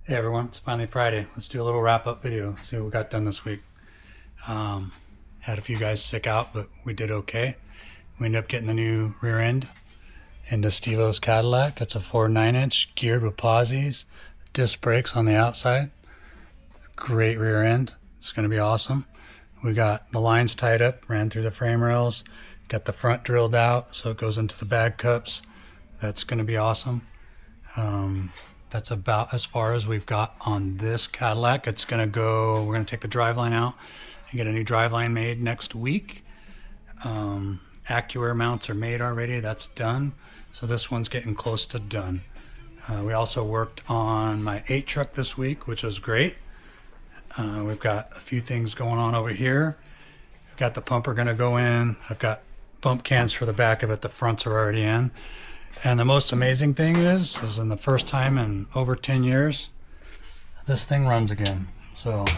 Hey everyone, it's finally Friday. Let's do a little wrap-up video, see what we got done this week. Had a few guys sick out, but we did okay. We ended up getting the new rear end into Steve-O's Cadillac. It's a 4 9-inch geared with posis, disc brakes on the outside. Great rear end. It's going to be awesome. We got the lines tied up, ran through the frame rails, got the front drilled out so it goes into the bag cups. That's going to be awesome. That's about as far as we've got on this Cadillac. It's going to go, we're going to take the driveline out and get a new driveline made next week. AccuAir mounts are made already. That's done. So this one's getting close to done. We also worked on my 8 truck this week, which was great. We've got a few things going on over here. We've got the pumper going to go in. I've got bump cans for the back of it. The fronts are already in. And the most amazing thing is in the first time in over 10 years, this thing runs again. So, give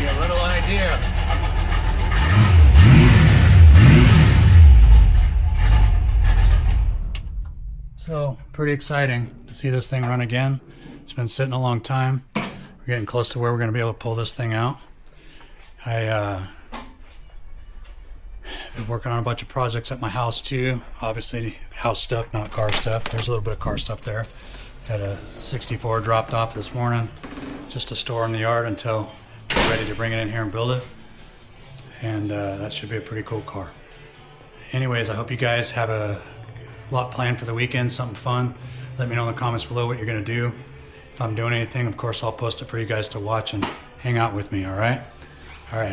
you a little idea. So, pretty exciting to see this thing run again. It's been sitting a long time. We're getting close to where we're going to be able to pull this thing out. Been working on a bunch of projects at my house too. Obviously house stuff, not car stuff. There's a little bit of car stuff there. Had a 64 dropped off this morning just to store in the yard until we're ready to bring it in here and build it. And that should be a pretty cool car. Anyways, I hope you guys have a lot planned for the weekend, something fun. Let me know in the comments below what you're gonna do. If I'm doing anything, of course, I'll post it for you guys to watch and hang out with me, all right? All right.